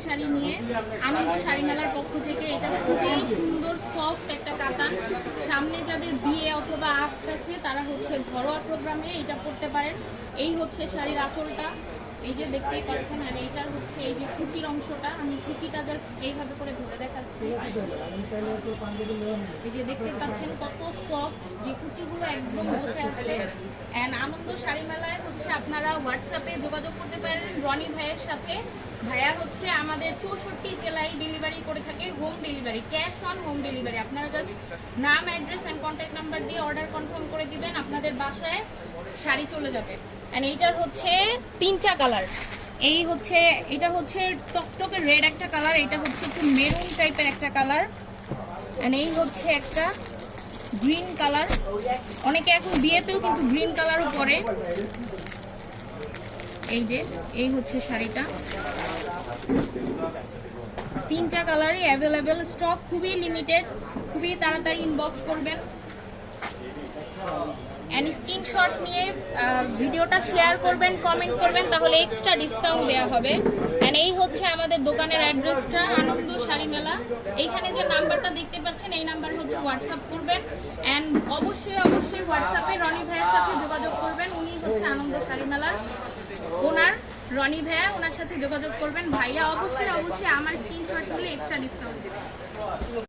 শাড়ি নিয়ে আনন্দ শাড়ি মেলার পক্ষ থেকে। এটা খুবই সুন্দর সফট একটা কাতান। সামনে যাদের বিয়ে অথবা আফট আছে তারা হচ্ছে ঘরোয়া প্রোগ্রামে এটা পরতে পারেন। এই হচ্ছে শাড়ির আঁচলটা, এই যে দেখতেই পাচ্ছেন। আর এইটার হচ্ছে এই যে কুচির অংশটা, আমি কুচিটা জাস্ট এইভাবে করে ধরে দেখাচ্ছি। এই যে দেখতে পাচ্ছেন কত সফট, যে কুচিগুলো একদম বসে আছে। অ্যান্ড আনন্দ শাড়ি মেলায় হচ্ছে আপনারা হোয়াটসঅ্যাপে যোগাযোগ করতে পারেন রনি ভাইয়ের সাথে। ভাইয়া হচ্ছে আমাদের 64 জেলায় ডেলিভারি করে থাকে, home delivery, cash on home delivery. আপনারা জাস্ট নাম, অ্যাড্রেস অ্যান্ড কন্ট্যাক্ট নাম্বার দিয়ে অর্ডার কনফার্ম করে দিবেন, আপনাদের বাসায় শাড়ি চলে যাবে। অ্যান্ড এইটার হচ্ছে 3টা কালার। এই হচ্ছে, এটা হচ্ছে টকটকে রেড একটা কালার, এটা হচ্ছে একটু মেরুন টাইপের একটা কালার, অ্যান্ড এই হচ্ছে একটা গ্রিন কালার। অনেকে এখন বিয়েতেও কিন্তু গ্রিন কালারও পরে। এই যে এই হচ্ছে শাড়িটা, 3টা কালারই অ্যাভেলেবেল, স্টক খুবই লিমিটেড, খুবই তাড়াতাড়ি ইনবক্স করবেন এন্ড স্ক্রিনশট নিয়ে ভিডিওটা শেয়ার করবেন, কমেন্ট করবেন, তাহলে এক্সট্রা ডিসকাউন্ট দেওয়া হবে। এন্ড এই হচ্ছে আমাদের দোকানের অ্যাড্রেসটা, আনন্দ শাড়ি মেলা। এইখানে যে নাম্বারটা দেখতে পাচ্ছেন এই নাম্বার হচ্ছে হোয়াটসঅ্যাপ করবেন। এন্ড অবশ্যই হোয়াটসঅ্যাপে রনি ভাইয়ের সাথে যোগাযোগ করবেন, উনি হচ্ছে আনন্দ শাড়ি মেলার ওনার, রনি ভাইয়া, ওনার সাথে যোগাযোগ করবেন। ভাইয়া অবশ্যই আমার স্ক্রিনশট নিলে এক্সট্রা ডিসকাউন্ট দেবেন।